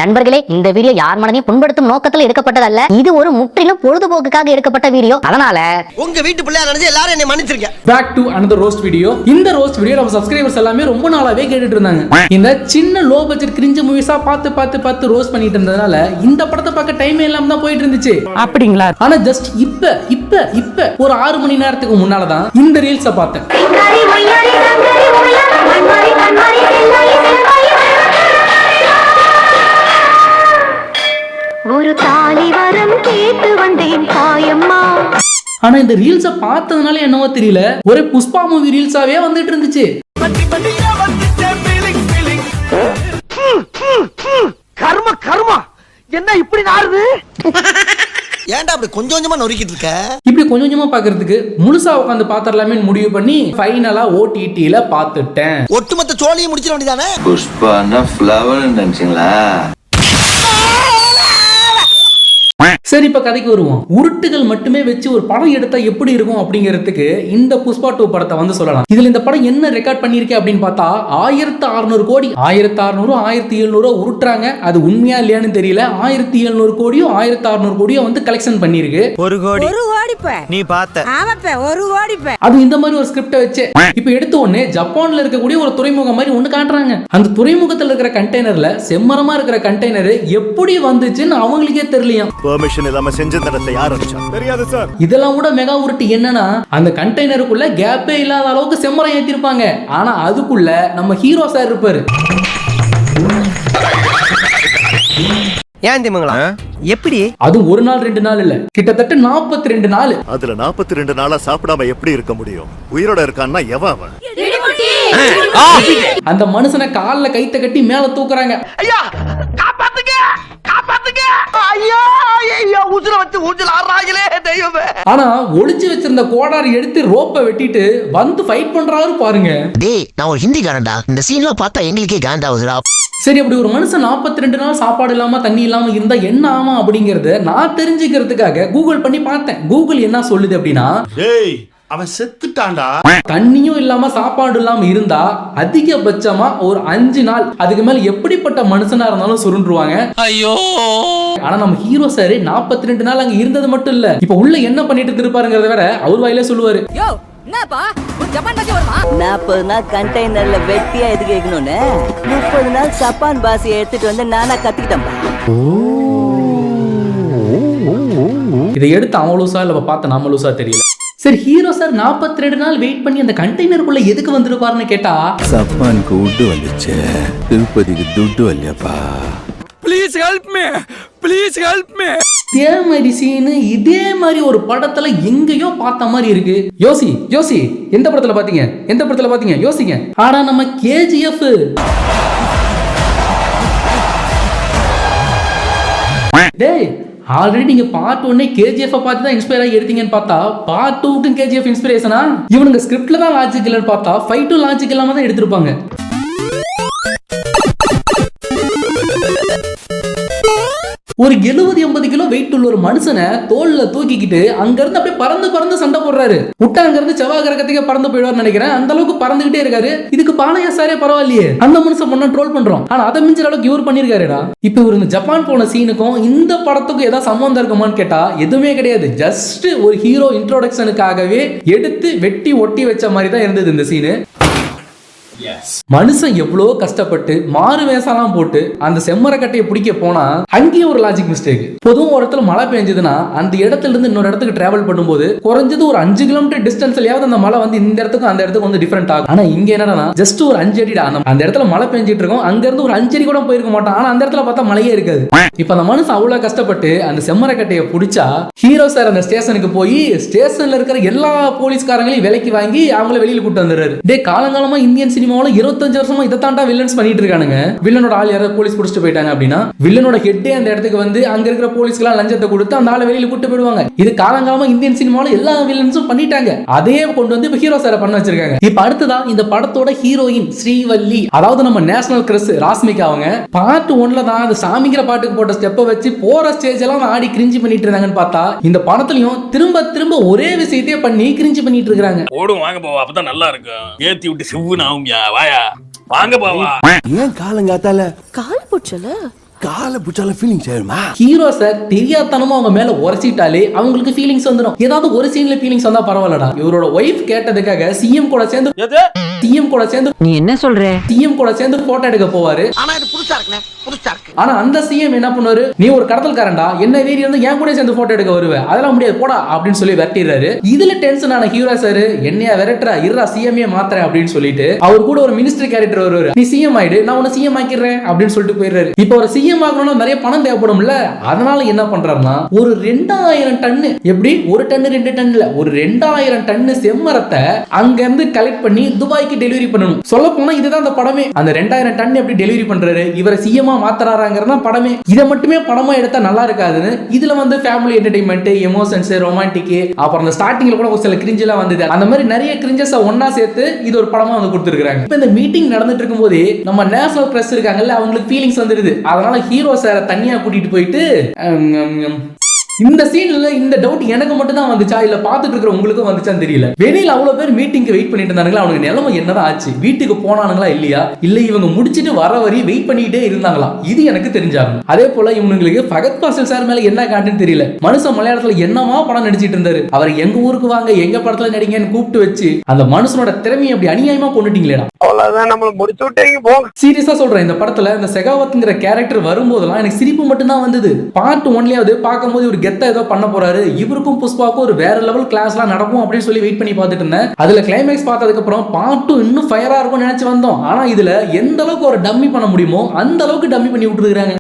நண்பர்களே, இந்த வீடியோ யார் மனதையும் புண்படுத்தும் நோக்கத்தில் எடுக்கப்பட்டதல்ல. இது ஒரு முற்றிலும் பொழுதுபோக்குக்காக எடுக்கப்பட்ட வீடியோ. அதனால உங்க வீட்டு பிள்ளையா நினைச்சு எல்லாரும் என்னை மன்னிச்சிருக்கேன். Back to another roast video. இந்த roast video நம்ம subscribers எல்லாமே ரொம்ப நாளாவே கேட்டுட்டு இருந்தாங்க. இந்த சின்ன லோ பட்ஜெட் கிரிஞ்சு மூவிஸா பார்த்து ரோஸ்ட் பண்ணிட்டு இருந்ததனால இந்த படத்தை பார்க்க டைமே இல்லாம தான் போயிட்டு இருந்துச்சு. அப்படிங்களா? ஆனா ஜஸ்ட் இப்ப ஒரு 6 மணி நேரத்துக்கு முன்னால தான் இந்த ரீல்ஸை பார்த்தேன். ஒரு தாலி வரம் கேட்டு வந்தேன் தாயம்மா. ஆனா இந்த ரீல்ஸை பார்த்ததுனால என்னவோ தெரியல, ஒரே புஷ்பா மூவி ரீல்ஸாவே வந்துட்டு இருந்துச்சு. கர்மா என்ன இப்படி நாறுது? ஏன்டா அப்படி கொஞ்சம் கொஞ்சமா நொறுக்கிட்டு இருக்க? இப்படி கொஞ்சம் கொஞ்சமா பாக்குறதுக்கு முழுசா உட்காந்து பாத்திரலாமே முடிவு பண்ணி ஃபைனலா OTT-ல பாத்துட்டேன். ஒட்டுமொத்த சோழியை முடிச்சிட வேண்டியதானே? புஷ்பானா ஃப்ளவர் நினைச்சீங்களா? சரி, இப்ப கதைக்கு வருவோம். உருட்டுகள் மட்டுமே வச்சு ஒரு படம் எடுத்தா எப்படி இருக்கும் அப்படிங்கிறதுக்கு இந்த புஷ்பா 2 படத்தை வந்து சொல்லலாம். இதுல இந்த படம் என்ன ரெக்கார்ட் பண்ணிருக்கு அப்படின்னு பார்த்தா 1600 கோடி 1600 1700 உருட்டுறாங்க. அது உண்மையா இல்லையான்னு தெரியல. 1700 கோடியோ 1600 கோடியோ வந்து கலெக்ஷன் பண்ணிருக்கு. ஒரு கோடி நீ பார்த்த ஒரு கோடி. அது இந்த மாதிரி ஒரு ஸ்கிரிப்டை வச்சு இப்ப எடுத்த உடனே ஜப்பான்ல இருக்கக்கூடிய ஒரு துறைமுகம் மாதிரி ஒண்ணு காட்டுறாங்க. அந்த துறைமுகத்துல இருக்கிற கண்டெய்னர்ல செம்மரமா இருக்கிற கண்டெய்னர் எப்படி வந்துச்சுன்னு அவங்களுக்கே தெரியலையா. பெர்மிஷன் இல்லாம செஞ்ச தடத்தை யார் அடிச்சா தெரியாது சார். இதெல்லாம் கூட மெகா உருட்டு என்னன்னா, அந்த கண்டெய்னருக்குள்ள கேப்பே இல்லாத அளவுக்கு செம்மரம் ஏத்திருப்பாங்க. ஆனா அதுக்குள்ள நம்ம ஹீரோ சார் இருப்பாரு. ஏன் திமுங்களா? எப்படி? அது ஒரு நாள் 2 நாள் இல்ல, கிட்டத்தட்ட 42 நாள். அதுல 42 நாளா சாப்பிடாம எப்படி இருக்க முடியும்? உயிரோட இருக்கான்னா எவன் அவன்? அந்த மனுஷனை கால்ல கைத்த கட்டி மேல தூக்குறாங்க. ஐயா காப்பாத்துங்க காப்பாத்துங்க! ஐயா ஐயா உசுர வச்சு ஊஞ்சல் ஆடுறாங்களே தெய்வமே! ஆனா ஒளிச்சு வச்சிருந்த கோடாரி எடுத்து ரோப்பை வெட்டிட்டு வந்து ஃபைட் பண்றாரு பாருங்க. டேய், நான் ஒரு ஹிந்திக்காரன்டா. இந்த சீன்லாம் பார்த்தா எங்களுக்கே காண்டாவுதுடா. சரி, அப்படி ஒரு மனுஷன் 42 நாள் சாப்பாடு இல்லாம தண்ணி இல்லாம இருந்தா என்ன ஆமா அப்படிங்கறத நான் தெரிஞ்சுக்கிறதுக்காக கூகுள் பண்ணி பார்த்தேன். கூகுள் என்ன சொல்லுது அப்படின்னா, டேய் அவன் செத்துட்டான்டா. தண்ணியும் இல்லாம சாப்பாடு இல்லாம இருந்தா அதிகபட்சமா ஒரு 5 நாள், அதுக்கு மேல எப்படிப்பட்ட மனுஷனா இருந்தாலும் சுருண்டுருவாங்க. ஐயோ! ஆனா நம்ம ஹீரோ சார் 42 நாள் அங்க இருந்தது மட்டும் இல்ல, இப்ப உள்ள என்ன பண்ணிட்டு இருப்பாருங்கிறத விட அவர் வாயிலே சொல்லுவாரு. 40 நாள் கண்டெய்னர்ல வெட்டியா எது கேட்கணும்னு 30 நாள் ஜப்பான் பாசியை எடுத்துட்டு வந்து நானா கத்திக்கிட்டேன். இதை எடுத்து அவன் லூசா இல்ல பார்த்த நாம லூசா தெரியல. சரி, ஹீரோ சார் 42 நாள் வெயிட் பண்ணி அந்த கண்டெய்னருக்குள்ள எதுக்கு வந்திருப்பாருன்னு கேட்டா, ஜப்பானுக்கு உட்டு வந்துச்சு, திருப்பதிக்கு துட்டு வரலையாப்பா. Please help me, please help me. இதே மாதிரி சீனு இதே மாதிரி ஒரு படத்துல எங்கேயோ பார்த்த மாதிரி இருக்கு. யோசி எந்த படத்துல பாத்தீங்க யோசிங்க. ஆனா நம்ம KGF. டேய், ஆல்ரெடி நீங்க பார்ட் 1 KGF பார்த்து தான் இன்ஸ்பயர் ஆகி எடுத்தீங்கன்னு பார்த்தா பார்ட் 2க்கு KGF இன்ஸ்பிரேஷனா? இவனுங்க ஸ்கிரிப்ட்ல தான் லாஜிக் இல்லன்னு பார்த்தா ஃபைட்டும் லாஜிக் இல்லாம தான் எடுத்திருப்பாங்க. ஒரு 70-80 கிலோ வெயிட் உள்ள ஒரு மனுஷனை தோல்ல தூக்கிக்கிட்டு அங்க இருந்து அப்படியே பறந்து சண்டை போடுறாரு. விட்டா அங்க இருந்து செவ்வாய் கிரகத்துக்கு பறந்து போயிடுவார் நினைக்கிறேன். அந்த அளவுக்கு பறந்துகிட்டே இருக்காரு. இதுக்கு பானையா சாரே பரவாயில்லையே, அந்த மனுஷன் பண்ண ட்ரோல் பண்றோம். ஆனா அதை மிஞ்சிற அளவுக்கு இவர் பண்ணிருக்காருடா. இப்ப இவர் இந்த ஜப்பான் போன சீனுக்கும் இந்த படத்துக்கும் ஏதாவது சம்பந்தம் இருக்குமான்னு கேட்டா எதுவுமே கிடையாது. ஜஸ்ட் ஒரு ஹீரோ இன்ட்ரோடக்ஷனுக்காகவே எடுத்து வெட்டி ஒட்டி வச்ச மாதிரி தான் இருந்தது இந்த சீனு. மனுஷன் எவ்வளவு கஷ்டப்பட்டு மாறு வேஷம்லாம் போட்டு அந்த செம்மரக்கட்டையை பிடிக்க போனா அங்கேயும் ஒரு லாஜிக் மிஸ்டேக். பொதுவும் ஒரு இடத்துல மழை பெஞ்சதுன்னா அந்த இடத்துல இருந்து இன்னொரு இடத்துக்கு டிராவல் பண்ணும்போது குறைஞ்சது ஒரு 5 கிலோமீட்டர் டிஸ்டன்ஸ்லயாவது அந்த மழை வந்து இந்த இடத்துக்கும் அந்த இடத்துக்கு வந்து டிஃபரெண்ட் ஆகும். ஆனா இங்க என்னன்னா ஜஸ்ட் ஒரு 5 அடி அந்த இடத்துல மழை பெஞ்சிட்டு இருக்கும், அங்க இருந்து ஒரு 5 அடி கூட போயிருக்க மாட்டான். ஆனா அந்த இடத்துல பார்த்தா மழையே இருக்காது. இப்ப அந்த மனுஷன் அவ்வளவு கஷ்டப்பட்டு அந்த செம்மரக்கட்டையை பிடிச்சா ஹீரோ சார் அந்த ஸ்டேஷனுக்கு போய் ஸ்டேஷன்ல இருக்கிற எல்லா போலீஸ்காரங்களையும் விலைக்கு வாங்கி அவங்கள வெளியில கூட்டு வந்துடுறாரு. டே, காலங்காலமா இந்தியன் சினிமாவில் 25 வருஷமா இதை தாண்டா வில்லன்ஸ் பண்ணிட்டு இருக்கானுங்க. வில்லனோட ஆள் யாராவது போலீஸ் பிடிச்சிட்டு போயிட்டாங்க அப்படின்னா வில்லனோட ஹெட்டே அந்த இடத்துக்கு வந்து அங்க இருக்கிற போலீஸ்க்கு லஞ்சத்தை கொடுத்து அந்த ஆளை வெளியில கூட்டு போயிடுவாங்க. இது காலங்காலமா இந்தியன் சினிமாவில் எல்லா வில்லன்ஸும் பண்ணிட்டாங்க. அதே கொண்டு வந்து இப்ப ஹீரோ சார பண்ண வச்சிருக்காங்க. இப்ப அடுத்ததா இந்த படத்தோட ஹீரோயின் ஸ்ரீவல்லி, அதாவது நம்ம நேஷனல் கிரஷ் ராஸ்மிகா, அவங்க பார்ட் 1ல தான் அந்த சாமிங்கிற பாட்டுக்கு போட்ட ஸ்டெப்பை வச்சு போற ஸ்டேஜ் எல்லாம் ஆடி கிரிஞ்சி பண்ணிட்டு இருந்தாங்கன்னு பார்த்தா இந்த படத்துலயும் திரும்ப ஒரே விஷயத்தையே பண்ணி கிரிஞ்சி பண்ணிட்டு இருக்காங்க. ஓடும் வாங்க போவா, அப்பதான் நல்லா இருக்கும். ஏத்தி விட்டு சிவ்னு ஆகும்யா, வாயா வாங்க போவா. ஏன் காலங்காத்தால கால் போச்சல கால புச்சால ஃபீலிங்ஸ் ஆயிருமா? ஹீரோ சார் தெரியாதனமா அவங்க மேல உரைச்சிட்டாலே அவங்களுக்கு ஃபீலிங்ஸ் வந்துடும். ஏதாவது ஒரு சீன்ல ஃபீலிங்ஸ் வந்தா பரவாயில்லடா. இவரோட ஒய்ஃப் கேட்டதுக்காக சிஎம் கூட சேர்ந்து நீ என்ன சொல்ற? சிஎம் கூட சேர்ந்து போட்டோ எடுக்க போவாரு. ஆனா இது புதுசா இருக்குனே, புதுசா இருக்கு. ஆனா அந்த சிஎம் என்ன பண்ணுவாரு, நீ ஒரு கடத்தல்காரன்டா, என்ன வீரி வந்து என் கூட சேர்ந்து போட்டோ எடுக்க வருவ, அதெல்லாம் முடியாது போடா அப்படின்னு சொல்லி விரட்டிடுறாரு. இதுல டென்ஷன் ஆன ஹீரோ சார் என்னையா விரட்டுறா, இருடா சிஎம்ஏ மாத்துறேன் அப்படின்னு சொல்லிட்டு அவர் கூட ஒரு மினிஸ்டர் கேரக்டர் வருவாரு. நீ சிஎம் ஆயிடு, நான் உன்னை சிஎம் ஆக்கிடுறேன் அப்படின்னு சொல்லிட்டு போயிடுறாரு. இப்போ ஒரு சிஎம் ஆகணும்னா நிறைய பணம் தேவைப்படும்ல, அதனால என்ன பண்றாருன்னா ஒரு 2000 டன்னு, எப்படி ஒரு டன்னு 2 டன் இல்ல, ஒரு 2000 டன்னு செம்மரத்தை அங்க இருந்து கலெக்ட் பண்ணி துபாய்க்கு டெலிவரி பண்ணணும். சொல்ல போனா இதுதான் அந்த படமே. அந்த 2000 டன் எப்படி டெலிவரி பண்றாரு, இவரை சிஎம்மா மாத்துறாராங்கிறதா படமே. இதை மட்டுமே படமா எடுத்தா நல்லா இருக்காதுன்னு இதுல வந்து ஃபேமிலி என்டர்டைன்மெண்ட், எமோஷன்ஸ், ரொமான்டிக், அப்புறம் அந்த ஸ்டார்டிங்ல கூட ஒரு சில கிரிஞ்ச் எல்லாம் வந்தது. அந்த மாதிரி நிறைய கிரிஞ்சஸ் ஒன்னா சேர்த்து இது ஒரு படமா வந்து கொடுத்துருக்காங்க. இப்போ இந்த மீட்டிங் நடந்துட்டு இருக்கும் போதே நம்ம நேஷனல் பிரஸ் இருக்காங்கல்ல, அவங்களுக்கு ஃபீலிங்ஸ் வந்துருது. அதனால ஹீரோ சாரை தனியா கூட்டிட்டு போயிட்டு இந்த சீன்ல இந்த டவுட் எனக்கு மட்டும் தான் வந்துச்சா இல்ல பாத்துட்டு இருக்கிற உங்களுக்கும் வந்துச்சான்னு தெரியல. வெளியில அவ்வளவு பேர் மீட்டிங்க்கு வெயிட் பண்ணிட்டு இருந்தாங்களா, அவனுக்கு நிலைமை என்னதான் ஆச்சு, வீட்டுக்கு போனானுங்களா இல்லையா, இல்ல இவங்க முடிச்சிட்டு வர வரி வெயிட் பண்ணிட்டே இருந்தாங்களா, இது எனக்கு தெரிஞ்சாகும். அதே போல இவங்களுக்கு ஃபகத் ஃபாசில் சார் மேல என்ன காட்டுன்னு தெரியல. மனுஷன் மலையாளத்துல என்னமா படம் நடிச்சிட்டு இருந்தாரு, அவர் எங்க ஊருக்கு வாங்க எங்க படத்துல நடிங்கன்னு கூப்பிட்டு வச்சு அந்த மனுஷனோட திறமையை அப்படி அநியாயமா கொண்டுட்டீங்களேடா. அவ்வளவுதான், நம்மள முடிச்சு விட்டீங்க போங்க. சீரியஸா சொல்றேன், இந்த படத்துல இந்த செகாவத்ங்கிற கேரக்டர் வரும்போதெல்லாம் எனக்கு சிரிப்பு மட்டும் தான் வந்தது. பார்ட் 1லயாவது பார்க்கும்போது ஒரு கெத்தா ஏதோ பண்ண போறாரு, இவருக்கும் புஷ்பாவுக்கும் ஒரு வேற லெவல் கிளாஸ்லாம் நடக்கும் அப்படின்னு சொல்லி வெயிட் பண்ணி பார்த்துட்டு இருந்தேன். அதுல கிளைமேக்ஸ் பார்த்ததுக்கு அப்புறம் பார்ட் 2 இன்னும் ஃபயரா இருக்கும்னு நினைச்சு வந்தோம். ஆனா இதுல எந்த அளவுக்கு ஒரு டம்மி பண்ண முடியுமோ அந்த அளவுக்கு டம்மி பண்ணி விட்டுருக்காங்க.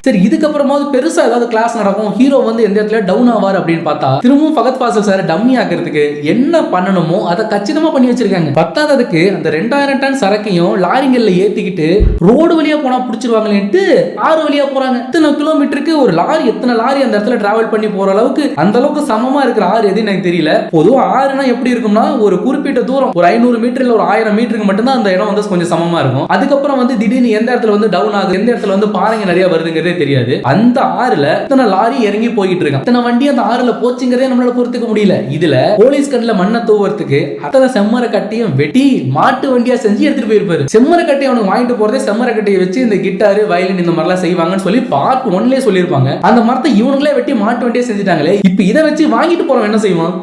சரி, இதுக்கப்புறமாவது பெருசா ஏதாவது கிளாஸ் நடக்கும், ஹீரோ வந்து எந்த இடத்துல டவுன் ஆவார் அப்படின்னு பார்த்தா திரும்பவும் ஃபகத் ஃபாசில் சார் டம்மி ஆக்கிறதுக்கு என்ன பண்ணணுமோ அதை கச்சிதமா பண்ணி வச்சிருக்காங்க. பத்தாததுக்கு அந்த 2000 டன் சரக்கையும் லாரிங்கல்ல ஏத்திக்கிட்டு ரோடு வழியா போனா பிடிச்சிருவாங்களேன்ட்டு 6 வழியா போறாங்க. இத்தனை கிலோமீட்டருக்கு ஒரு லாரி, எத்தனை லாரி அந்த இடத்துல டிராவல் பண்ணி போற அளவுக்கு அந்த அளவுக்கு சமமா இருக்கிற ஆறு எதுன்னு எனக்கு தெரியல. பொதுவா ஆறுனா எப்படி இருக்கும்னா ஒரு குறிப்பிட்ட தூரம், ஒரு 500 மீட்டர் இல்ல ஒரு 1000 மீட்டருக்கு மட்டும்தான் அந்த இடம் வந்து கொஞ்சம் சமமா இருக்கும். அதுக்கப்புறம் வந்து திடீர்னு எந்த இடத்துல வந்து டவுன் ஆகுது, எந்த இடத்துல வந்து பாறைங்க நிறைய வருதுங்கிறதே தெரியாது. அந்த ஆறுல இத்தனை லாரி இறங்கி போயிட்டு இருக்கான், இத்தனை வண்டி அந்த ஆறுல போச்சுங்கிறதே நம்மளால பொறுத்துக்க முடியல. இதுல போலீஸ் கண்ணுல மண்ணை தூவறதுக்கு அத்தனை செம்மர கட்டியும் வெட்டி மாட்டு வண்டியா செஞ்சு எடுத்துட்டு போயிருப்பாரு. செம்மர கட்டி அவனுக்கு வாங்கிட்டு போறதே செம்மர கட்டியை வச்சு இந்த கிட்டாரு, வயலின் இந்த மாதிரிலாம் செய்வாங்கன்னு சொல்லி பார்ட் 1லயே சொல்லியிருப்பாங்க. அந்த மரத்தை இவனுங்களே வெட்டி மாட்டு வண்டியா செஞ்சுட்டாங்களே, இப்ப இதை வச்சு வாங்கிட்டு போறவன் என்ன செய்வான்?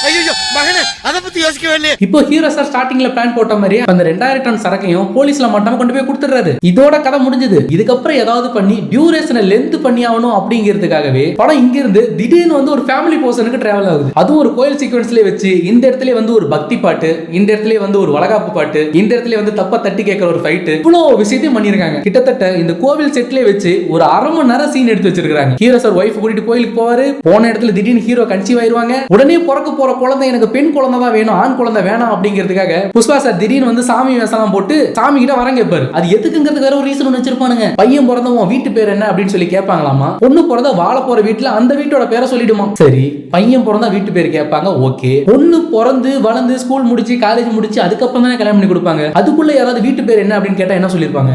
ஐயோ மகனே, அத பத்தி யோசிக்கவே இல்லையே. இப்போ ஹீரோ சார் ஸ்டார்டிங்ல பிளான் போட்ட மாதிரி அந்த 2000 டன் சரக்கையும் போலீஸ்ல மட்டும் கொண்டு போய் கொடுத்துறாரு. இதோட கதை முடிஞ்சது. இதுக்கப்புறம் ஏதாவது பண்ணி டியூரேஷனை லென்த் பண்ணி ஆகணும் அப்படிங்கிறதுக்காகவே படம் இங்க இருந்து திடீர்னு வந்து ஒரு ஃபேமிலி போர்ஷனுக்கு டிராவல் ஆகுது. அதுவும் ஒரு கோயில் சீக்வன்ஸ்லயே வச்சு இந்த இடத்துல வந்து ஒரு பக்தி பாட்டு, இந்த இடத்துல வந்து ஒரு வளகாப்பு பாட்டு, இந்த இடத்துல வந்து தப்ப தட்டி கேட்கிற ஒரு ஃபைட், இவ்வளவு விஷயத்தையும் பண்ணிருக்காங்க. கிட்டத்தட்ட இந்த கோவில் செட்லயே வச்சு ஒரு 1/2 மணி நேரம் சீன் எடுத்து வச்சிருக்காங்க. ஹீரோ சார் ஒய்ஃப் கூட்டிட்டு கோயிலுக்கு போவாரு. போன இடத்துல திடீர்னு ஹீரோ கன்சீவ் ஆயிருவாங்க. உடனே பிறக்க போற குழந்தை எனக்கு பெண் குழந்தை தான் வேணும், ஆண் குழந்தை வேணாம் அப்படிங்கிறதுக்காக புஷ்பா சார் திடீர்னு வந்து சாமி வேஷம் போட்டு சாமி கிட்ட வரம் கேட்பாரு. அது எதுக்குங்கிறது வேற ஒரு ரீசன் வச்சிருப்பானுங்க. பையன் பிறந்தவன் வீட்டு பேர் என்ன அப்படின்னு சொல்லி கேட்பாங்களாமா. பொண்ணு பிறந்த வாழ போற வீட்டுல அந்த வீட்டோட பேரை சொல்லிடுமா. சரி, பையன் பிறந்தா வீட்டு பேர் கேட்பாங்க, ஓகே. பொண்ணு பிறந்து வளர்ந்து ஸ்கூல் முடிச்சு காலேஜ் முடிச்சு அதுக்கப்புறம் தானே கல்யாணம் பண்ணி கொடுப்பாங்க. அதுக்குள்ள யாராவது வீட்டு பேர் என்ன அப்படின்னு கேட்டா என்ன சொல்லிருப்பாங்க?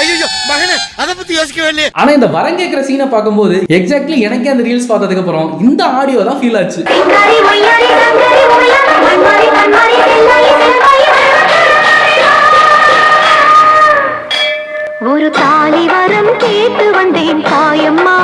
ஐயோ மகனே, அத பத்தி யோசிக்கவே இல்லையே. ஆனா இந்த வரம் கேட்கிற சீனை பார்க்கும்போது எக்ஸாக்ட்லி எனக்கே அந்த ரீல்ஸ் பார்த்ததுக்கு அப்புறம் இந்த ஆடியோ தான் ஃபீல் ஆச்சு. ஒரு தாலி வரம் கேட்டு வந்தேன் தாயம்மா.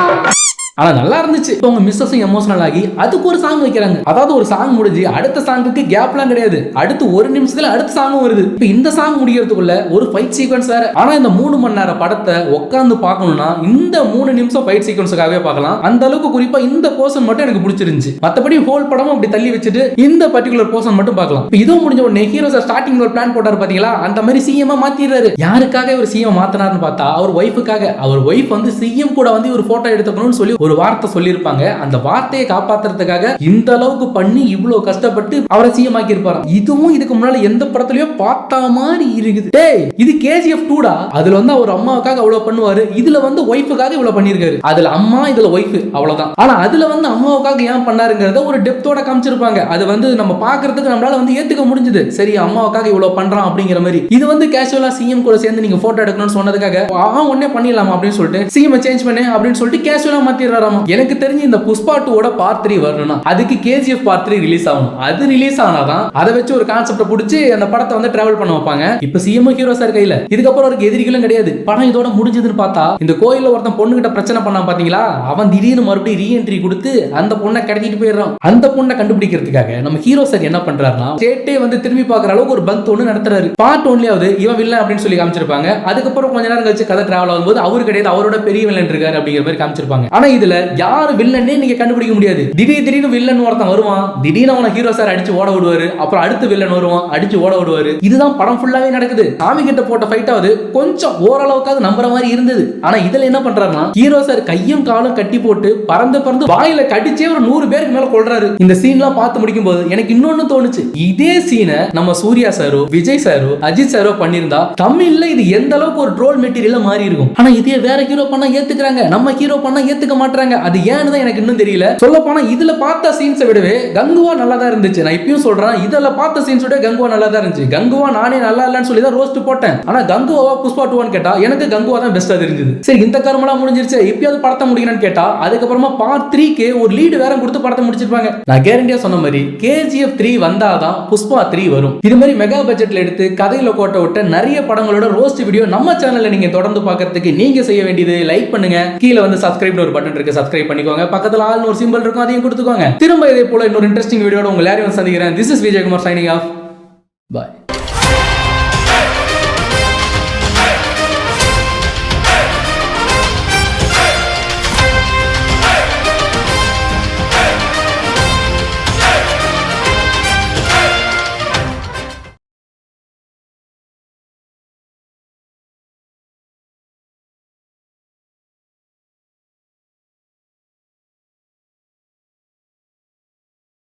ஆனா நல்லா இருந்துச்சு. அவங்க மிஸ்ஸஸும் எமோஷனல் ஆகி அதுக்கு ஒரு சாங் வைக்கிறாங்க. அதாவது ஒரு சாங் முடிஞ்சு அடுத்த சாங்குக்கு கேப்லாம் கிடையாது, அடுத்து 1 நிமிஷத்துல அடுத்த சாங்கும் வருது. இப்போ இந்த சாங் முடிக்கிறதுக்குள்ள ஒரு ஃபைட் சீக்வன்ஸ் வேற. ஆனா இந்த 3 மணி நேர படத்தை உட்காந்து பார்க்கணும்னா இந்த 3 நிமிஷம் ஃபைட் சீக்வன்ஸுக்காகவே பார்க்கலாம். அந்த அளவுக்கு குறிப்பா இந்த போர்ஷன் மட்டும் எனக்கு பிடிச்சிருந்துச்சு. மற்றபடி ஹோல் படமும் அப்படி தள்ளி வச்சுட்டு இந்த பர்டிகுலர் போர்ஷன் மட்டும் பார்க்கலாம். இப்போ இதுவும் முடிஞ்ச உடனே ஹீரோ சார் ஸ்டார்டிங் ஒரு பிளான் போட்டாரு பாத்தீங்களா, அந்த மாதிரி சிஎம் மாத்திடுறாரு. யாருக்காக ஒரு சிஎம் மாத்தினாருன்னு பார்த்தா அவர் ஒய்ஃபுக்காக. அவர் ஒய்ஃப் வந்து சிஎம் கூட வந்து ஒரு போட்டோ எடுத்துக்கணும்னு சொல்லி ஒரு வார்த்தை சொல்லியிருப்பாங்க. அந்த வார்த்தையை காப்பாத்துறதுக்காக இந்த அளவுக்கு பண்ணி இவ்வளவு கஷ்டப்பட்டு அவரை சிஎம் ஆக்கி இருப்பாரு. இதுவும் இதுக்கு முன்னால எந்த படத்துலயும் பார்த்தா மாதிரி இருக்குது. டேய், இது KGF 2டா. அதுல வந்து அவர் அம்மாவுக்காக அவ்வளவு பண்ணுவாரு, இதுல வந்து ஒய்ஃபுக்காக இவ்வளவு பண்ணிருக்காரு. அதுல அம்மா, இதுல ஒய்ஃப், அவ்வளவுதான். ஆனா அதுல வந்து அம்மாவுக்காக ஏன் பண்ணாருங்கிறத ஒரு டெப்தோட காமிச்சிருப்பாங்க. அது வந்து நம்ம பாக்குறதுக்கு நம்மளால வந்து ஏத்துக்க முடிஞ்சது. சரி, அம்மாவுக்காக இவ்வளவு பண்றான் அப்படிங்கிற மாதிரி. இது வந்து கேஷுவலா சிஎம் கூட சேர்ந்து நீங்க போட்டோ எடுக்கணும்னு சொன்னதுக்காக உடனே பண்ணிடலாமா அப்படின்னு சொல்லிட்டு சிஎம் சேஞ்ச் பண்ணு அப்படின்னு சொல்லிட்டு கேஷுவலா மாத்திடுறாங்க. பண்றாராமா. எனக்கு தெரிஞ்சு இந்த புஷ்பா 2 பார்ட் 3 வரணும்னா அதுக்கு KGF பார்ட் 3 ரிலீஸ் ஆகணும். அது ரிலீஸ் ஆனாதான் அதை வச்சு ஒரு கான்செப்ட புடிச்சு அந்த படத்தை வந்து டிராவல் பண்ண வைப்பாங்க. இப்ப சிஎம் ஹீரோ சார் கையில இதுக்கப்புறம் அவருக்கு எதிரிகளும் கிடையாது. படம் இதோட முடிஞ்சதுன்னு பார்த்தா இந்த கோயில்ல ஒருத்தன் பொண்ணுகிட்ட பிரச்சனை பண்ணான் பாத்தீங்களா, அவன் திடீர்னு மறுபடியும் ரீஎன்ட்ரி கொடுத்து அந்த பொண்ணை கடத்திட்டு போயிடுறான். அந்த பொண்ணை கண்டுபிடிக்கிறதுக்காக நம்ம ஹீரோ சார் என்ன பண்றாருன்னா ஸ்டேட்டே வந்து திரும்பி பார்க்குற அளவுக்கு ஒரு பந்த் ஒன்று நடத்துறாரு. பார்ட் 1லயாவது இவன் வில்லன் அப்படின்னு சொல்லி காமிச்சிருப்பாங்க. அதுக்கப்புறம் கொஞ்ச நேரம் கழிச்சு கதை டிராவல் ஆகும்போது அவரு கிடையாது, அவரோட பெரிய வில்லன் இருக்காரு அப்படிங்கிற மாதிரி காமிச்சிருப்பாங்க. ஆனா இதுல யாரு வில்லன்னே நீங்க கண்டுபிடிக்க முடியாது. திடீர்னு வில்லன் ஒருத்தன் வருவான், திடீர்னு அவனை ஹீரோ சார் அடிச்சு ஓட விடுவாரு, அப்புறம் அடுத்து வில்லன் வருவான் அடிச்சு ஓட விடுவாரு. இதுதான் படம் ஃபுல்லாவே நடக்குது. சாமி கிட்ட போட்ட ஃபைட்டாவது கொஞ்சம் ஓரளவுக்காவது நம்புற மாதிரி இருந்தது. ஆனா இதுல என்ன பண்றாருன்னா ஹீரோ சார் கையும் காலும் கட்டி போட்டு பறந்து பறந்து வாயில கடிச்சே ஒரு 100 பேருக்கு மேல கொள்றாரு. இந்த சீன்லாம் பார்த்து முடிக்கும் போது எனக்கு இன்னொன்னு தோணுச்சு, இதே சீனை நம்ம சூர்யா சாரோ விஜய் சாரோ அஜித் சாரோ பண்ணிருந்தா தமிழ்ல இது எந்த அளவுக்கு ஒரு ட்ரோல் மெட்டீரியல் மாறி இருக்கும். ஆனா இதே வேற ஹீரோ பண்ணா ஏத்துக்கிறாங்க, நம்ம ஹீரோ பண்ணா ஏத்துக்க மாட்டாங்க. அது ஏன்னு தான் எனக்கு இன்னும் தெரியல. சொல்ல போனா இதுல பார்த்த சீன்ஸை விடவே கங்குவா நல்லா தான் இருந்துச்சு. நான் இப்பயும் சொல்றேன், இதுல பார்த்த சீன்ஸ் விட கங்குவா நல்லா தான் இருந்துச்சு. கங்குவா நானே நல்லா இல்லன்னு சொல்லி தான் ரோஸ்ட் போட்டேன். ஆனா கங்குவா புஷ்பா 2 கேட்டா எனக்கு கங்குவா தான் பெஸ்டா தெரிஞ்சது. சரி இந்த கர்மலாம் முடிஞ்சிருச்சு, இப்பயாவது படத்தை முடிக்கணும்னு கேட்டா அதுக்கப்புறமா பார்ட் 3க்கு ஒரு லீடு வேற கொடுத்து படத்தை முடிச்சிருப்பாங்க. நான் கேரண்டியா சொன்ன மாதிரி KGF 3 வந்தாதான் புஷ்பா 3 வரும். இது மாதிரி மெகா பட்ஜெட்ல எடுத்து கதையில கோட்டை விட்ட நிறைய படங்களோட ரோஸ்ட் வீடியோ நம்ம சேனல்ல நீங்க தொடர்ந்து பார்க்கிறதுக்கு நீங்க செய்ய வேண்டியது லைக் பண்ணுங்க, கீழே வந்து சப்ஸ்கிரைப்னு ஒரு பட்டன் இருக்கு, சப்ஸ்கிரைப் பண்ணிக்கோங்க, பக்கத்துல ஆல்னு ஒரு சிம்பிள் இருக்கும் அதையும் கொடுத்துக்கோங்க. திரும்ப இதே போல இன்னொரு இன்ட்ரெஸ்டிங் வீடியோட உங்க எல்லாரையும் சந்திக்கிறேன். This is Vijayakumar signing off. Bye.